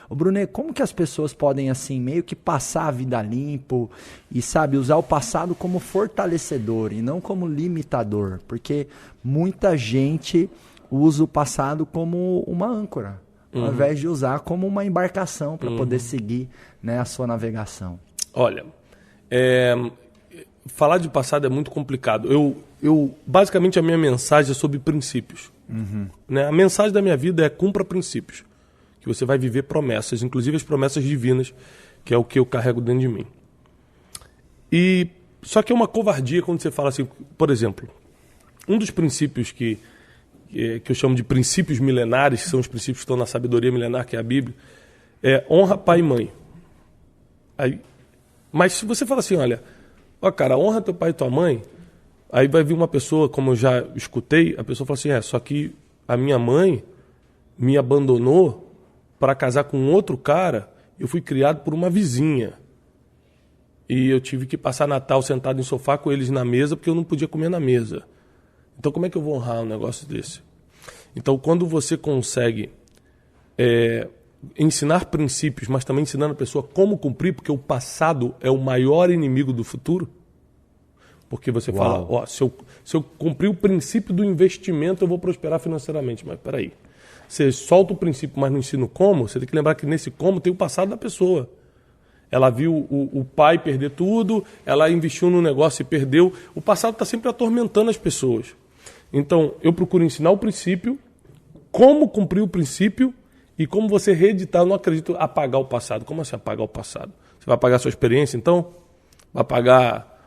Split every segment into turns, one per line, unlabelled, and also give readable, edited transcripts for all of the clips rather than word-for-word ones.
Ô Brunet, como que as pessoas podem, assim, meio que passar a vida limpo e, sabe, usar o passado como fortalecedor e não como limitador? Porque muita gente usa o passado como uma âncora, ao invés de usar como uma embarcação para poder seguir, né, a sua navegação.
Olha, falar de passado é muito complicado. Basicamente, a minha mensagem é sobre princípios. Né? A mensagem da minha vida é cumpra princípios. Que você vai viver promessas, inclusive as promessas divinas, que é o que eu carrego dentro de mim. Só que é uma covardia quando você fala assim, por exemplo, um dos princípios que eu chamo de princípios milenares, que são os princípios que estão na sabedoria milenar, que é a Bíblia, é honra pai e mãe. Mas se você fala assim, olha, cara, honra teu pai e tua mãe, aí vai vir uma pessoa, como eu já escutei, a pessoa fala assim, só que a minha mãe me abandonou para casar com outro cara, eu fui criado por uma vizinha. E eu tive que passar Natal sentado em sofá com eles na mesa, porque eu não podia comer na mesa. Então como é que eu vou honrar um negócio desse? Então quando você consegue ensinar princípios, mas também ensinando a pessoa como cumprir, porque o passado é o maior inimigo do futuro, porque você fala, se eu cumprir o princípio do investimento, eu vou prosperar financeiramente. Mas peraí. Você solta o princípio, mas não ensina o como, você tem que lembrar que nesse como tem o passado da pessoa. Ela viu o pai perder tudo, ela investiu no negócio e perdeu. O passado está sempre atormentando as pessoas. Então, eu procuro ensinar o princípio, como cumprir o princípio e como você reeditar. Eu não acredito apagar o passado. Como assim apagar o passado? Você vai apagar a sua experiência, então? Vai apagar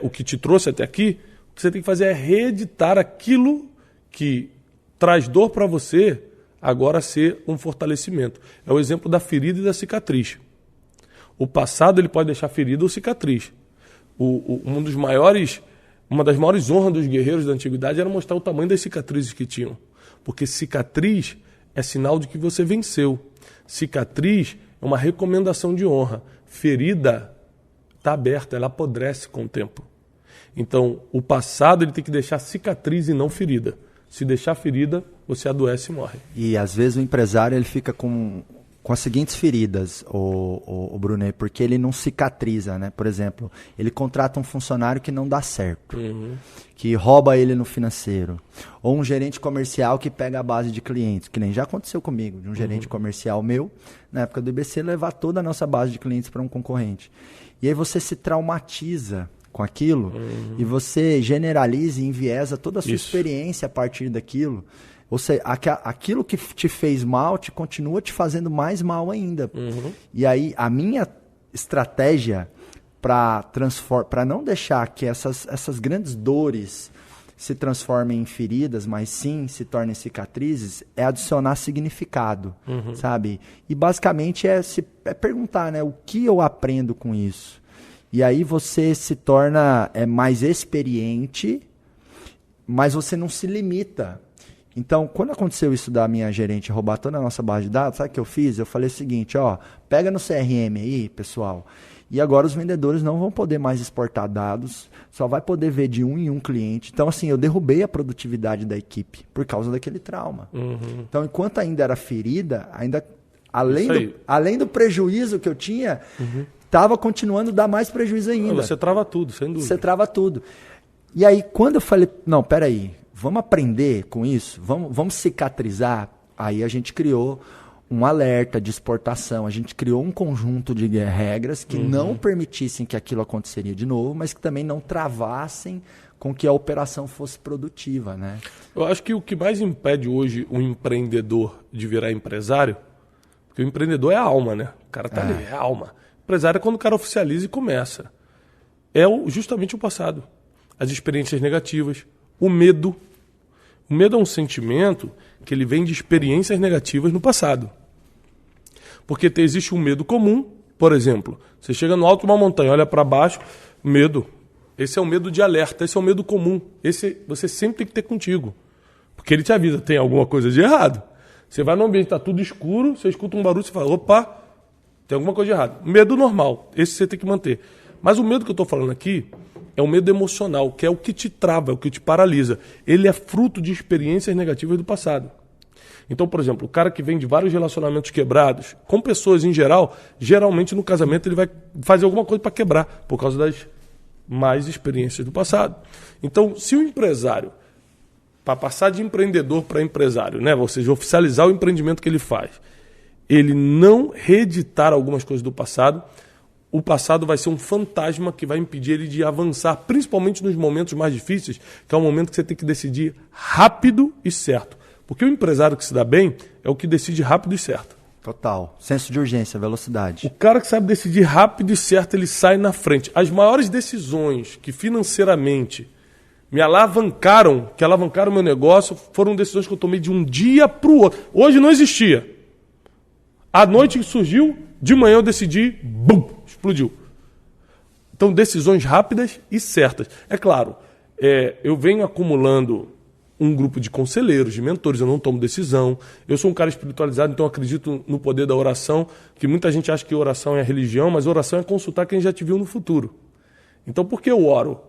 o que te trouxe até aqui? O que você tem que fazer é reeditar aquilo que traz dor para você, agora ser um fortalecimento. É o exemplo da ferida e da cicatriz. O passado ele pode deixar ferida ou cicatriz. Uma das maiores honras dos guerreiros da antiguidade era mostrar o tamanho das cicatrizes que tinham. Porque cicatriz é sinal de que você venceu. Cicatriz é uma recomendação de honra. Ferida está aberta, ela apodrece com o tempo. Então, o passado ele tem que deixar cicatriz e não ferida. Se deixar ferida, você adoece e morre.
E às vezes o empresário ele fica com as seguintes feridas, o Brunet, porque ele não cicatriza, né? Por exemplo, ele contrata um funcionário que não dá certo, que rouba ele no financeiro, ou um gerente comercial que pega a base de clientes, que nem já aconteceu comigo, de um gerente comercial meu, na época do IBC, levar toda a nossa base de clientes para um concorrente. E aí você se traumatiza com aquilo e você generaliza e enviesa toda a sua experiência a partir daquilo. Ou seja, aquilo que te fez mal continua te fazendo mais mal ainda. E aí a minha estratégia para não deixar que essas grandes dores se transformem em feridas, mas sim se tornem cicatrizes, é adicionar significado, sabe? E basicamente é perguntar, né, o que eu aprendo com isso? E aí você se torna mais experiente, mas você não se limita. Então, quando aconteceu isso da minha gerente roubar toda a nossa base de dados, sabe o que eu fiz? Eu falei o seguinte, pega no CRM aí, pessoal, e agora os vendedores não vão poder mais exportar dados, só vai poder ver de um em um cliente. Então, assim, eu derrubei a produtividade da equipe por causa daquele trauma. Então, enquanto ainda era ferida, além do prejuízo que eu tinha, estava continuando a dar mais prejuízo ainda.
Você trava tudo, sem dúvida.
Você trava tudo. E aí, quando eu falei, não, peraí, vamos aprender com isso? Vamos cicatrizar? Aí a gente criou um alerta de exportação, a gente criou um conjunto de regras que não permitissem que aquilo aconteceria de novo, mas que também não travassem com que a operação fosse produtiva, né?
Eu acho que o que mais impede hoje um empreendedor de virar empresário, porque o empreendedor é a alma, né? O cara tá ali, é a alma. O empresário é quando o cara oficializa e começa. É justamente o passado. As experiências negativas, o medo. O medo é um sentimento que ele vem de experiências negativas no passado. Porque existe um medo comum, por exemplo, você chega no alto de uma montanha, olha para baixo, medo. Esse é um medo de alerta, esse é um medo comum. Esse você sempre tem que ter contigo. Porque ele te avisa, tem alguma coisa de errado. Você vai num ambiente, está tudo escuro, você escuta um barulho, você fala, opa, tem alguma coisa de errado. Medo normal, esse você tem que manter. Mas o medo que eu estou falando aqui é um medo emocional, que é o que te trava, é o que te paralisa. Ele é fruto de experiências negativas do passado. Então, por exemplo, o cara que vem de vários relacionamentos quebrados, com pessoas em geral, geralmente no casamento ele vai fazer alguma coisa para quebrar, por causa das más experiências do passado. Então, se o empresário, para passar de empreendedor para empresário, né, ou seja, oficializar o empreendimento que ele faz, ele não reeditar algumas coisas do passado, o passado vai ser um fantasma que vai impedir ele de avançar, principalmente nos momentos mais difíceis, que é o momento que você tem que decidir rápido e certo. Porque o empresário que se dá bem é o que decide rápido e certo.
Total. Senso de urgência, velocidade.
O cara que sabe decidir rápido e certo, ele sai na frente. As maiores decisões que financeiramente me alavancaram, que alavancaram o meu negócio, foram decisões que eu tomei de um dia para o outro. Hoje não existia. À noite surgiu, de manhã eu decidi, bum, explodiu. Então, decisões rápidas e certas. É claro, eu venho acumulando um grupo de conselheiros, de mentores, eu não tomo decisão. Eu sou um cara espiritualizado, então eu acredito no poder da oração, que muita gente acha que oração é religião, mas oração é consultar quem já te viu no futuro. Então, por que eu oro?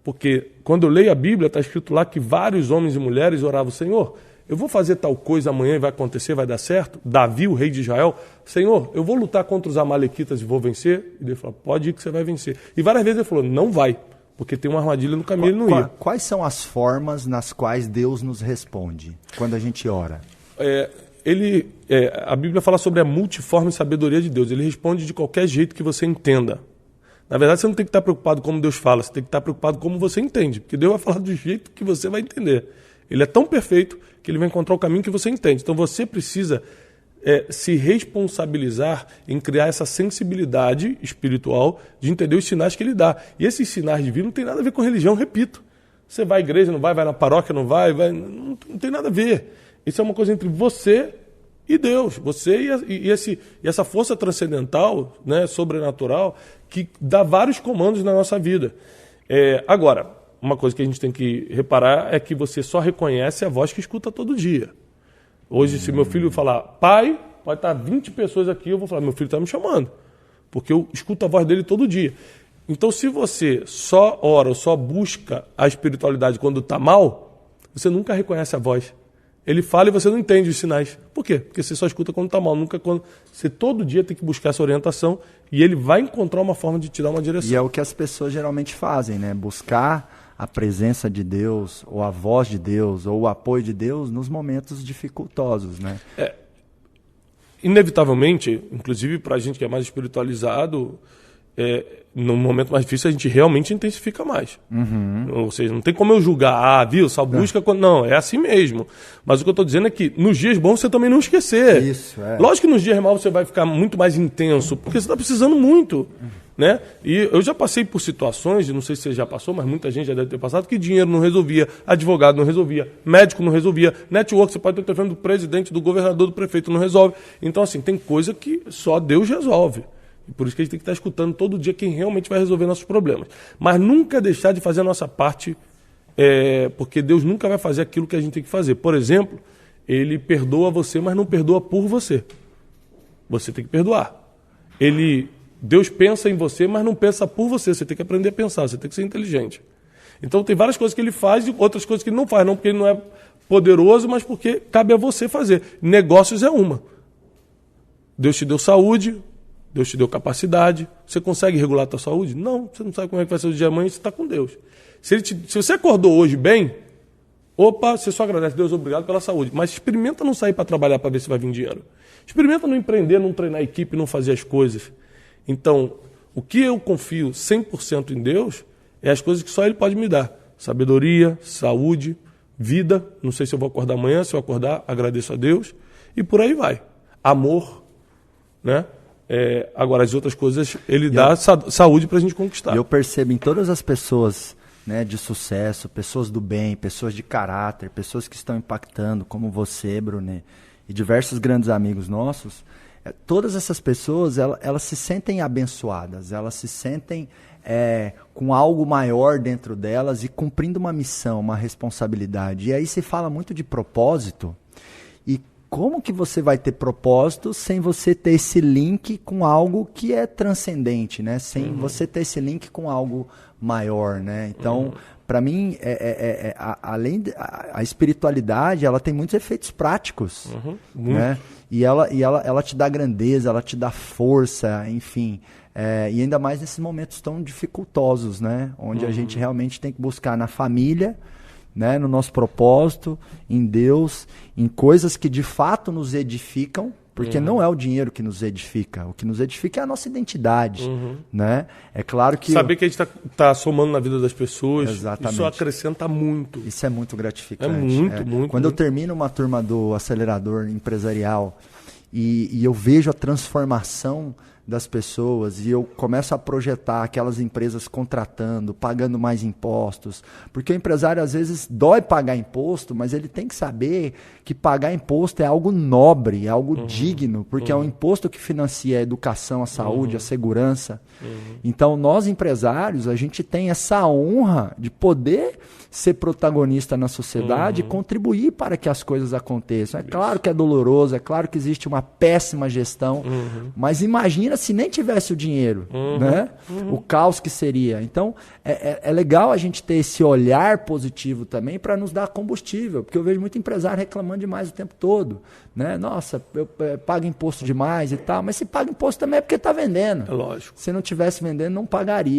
Porque quando eu leio a Bíblia, está escrito lá que vários homens e mulheres oravam: Senhor, eu vou fazer tal coisa amanhã e vai acontecer, vai dar certo? Davi, o rei de Israel: Senhor, eu vou lutar contra os amalequitas e vou vencer? E Deus falou: pode ir que você vai vencer. E várias vezes ele falou: não vai, porque tem uma armadilha no caminho, ele não ia.
Quais são as formas nas quais Deus nos responde quando a gente ora?
A Bíblia fala sobre a multiforme sabedoria de Deus. Ele responde de qualquer jeito que você entenda. Na verdade, você não tem que estar preocupado como Deus fala, você tem que estar preocupado como você entende, porque Deus vai falar do jeito que você vai entender. Ele é tão perfeito que ele vai encontrar o caminho que você entende. Então você precisa se responsabilizar em criar essa sensibilidade espiritual de entender os sinais que ele dá. E esses sinais divinos não tem nada a ver com religião, repito. Você vai à igreja, não vai na paróquia, não vai não tem nada a ver. Isso é uma coisa entre você e Deus. Você e essa força transcendental, né, sobrenatural, que dá vários comandos na nossa vida. Agora, uma coisa que a gente tem que reparar é que você só reconhece a voz que escuta todo dia. Hoje, se meu filho falar, pai, vai estar 20 pessoas aqui, eu vou falar, meu filho está me chamando. Porque eu escuto a voz dele todo dia. Então, se você só ora ou só busca a espiritualidade quando está mal, você nunca reconhece a voz. Ele fala e você não entende os sinais. Por quê? Porque você só escuta quando está mal, nunca quando... Você todo dia tem que buscar essa orientação e ele vai encontrar uma forma de te dar uma direção.
E é o que as pessoas geralmente fazem, né? Buscar a presença de Deus, ou a voz de Deus, ou o apoio de Deus nos momentos dificultosos, né?
Inevitavelmente, inclusive para a gente que é mais espiritualizado, no momento mais difícil a gente realmente intensifica mais.
Uhum.
Ou seja, não tem como eu julgar, viu, só busca quando... Não, é assim mesmo. Mas o que eu estou dizendo é que nos dias bons você também não esquecer.
Isso,
Lógico que nos dias maus você vai ficar muito mais intenso, porque você está precisando muito. Né? E eu já passei por situações, não sei se você já passou, mas muita gente já deve ter passado, que dinheiro não resolvia, advogado não resolvia, médico não resolvia, network, você pode ter o telefone do presidente, do governador, do prefeito, não resolve. Então, assim, tem coisa que só Deus resolve. E por isso que a gente tem que estar escutando todo dia quem realmente vai resolver nossos problemas. Mas nunca deixar de fazer a nossa parte, porque Deus nunca vai fazer aquilo que a gente tem que fazer. Por exemplo, Ele perdoa você, mas não perdoa por você. Você tem que perdoar. Deus pensa em você, mas não pensa por você. Você tem que aprender a pensar, você tem que ser inteligente. Então tem várias coisas que ele faz e outras coisas que ele não faz. Não porque ele não é poderoso, mas porque cabe a você fazer. Negócios é uma. Deus te deu saúde, Deus te deu capacidade. Você consegue regular a tua saúde? Não, você não sabe como é que vai ser o dia de amanhã, você está com Deus. Se você acordou hoje bem, você só agradece. Deus, obrigado pela saúde. Mas experimenta não sair para trabalhar para ver se vai vir dinheiro. Experimenta não empreender, não treinar a equipe, não fazer as coisas. Então, o que eu confio 100% em Deus é as coisas que só Ele pode me dar. Sabedoria, saúde, vida. Não sei se eu vou acordar amanhã, se eu acordar, agradeço a Deus. E por aí vai. Amor, né? Agora, as outras coisas, Ele dá saúde para a gente conquistar.
Eu percebo em todas as pessoas, né, de sucesso, pessoas do bem, pessoas de caráter, pessoas que estão impactando, como você, Brunet, e diversos grandes amigos nossos, todas essas pessoas, elas se sentem abençoadas, elas se sentem com algo maior dentro delas e cumprindo uma missão, uma responsabilidade. E aí se fala muito de propósito, e como que você vai ter propósito sem você ter esse link com algo que é transcendente, né? Sem você ter esse link com algo maior, né? Então, para mim, além a espiritualidade, ela tem muitos efeitos práticos, né? E ela te dá grandeza, ela te dá força, enfim. E ainda mais nesses momentos tão dificultosos, né? Onde a gente realmente tem que buscar na família, né? No nosso propósito, em Deus, em coisas que de fato nos edificam, porque não é o dinheiro que nos edifica. O que nos edifica é a nossa identidade, né? É claro que...
Saber que a gente tá somando na vida das pessoas,
Exatamente.
Isso acrescenta muito.
Isso é muito gratificante.
É muito.
Quando eu termino uma turma do acelerador empresarial e eu vejo a transformação das pessoas e eu começo a projetar aquelas empresas contratando, pagando mais impostos, porque o empresário às vezes dói pagar imposto, mas ele tem que saber que pagar imposto é algo nobre, é algo digno, porque é um imposto que financia a educação, a saúde, a segurança. Então nós empresários, a gente tem essa honra de poder ser protagonista na sociedade e contribuir para que as coisas aconteçam. É claro que é doloroso, é claro que existe uma péssima gestão, mas imagina se nem tivesse o dinheiro, né? O caos que seria. Então, é legal a gente ter esse olhar positivo também para nos dar combustível, porque eu vejo muito empresário reclamando demais o tempo todo, né? Nossa, eu pago imposto demais e tal, mas se paga imposto também é porque está vendendo.
É lógico.
Se não tivesse vendendo, não pagaria.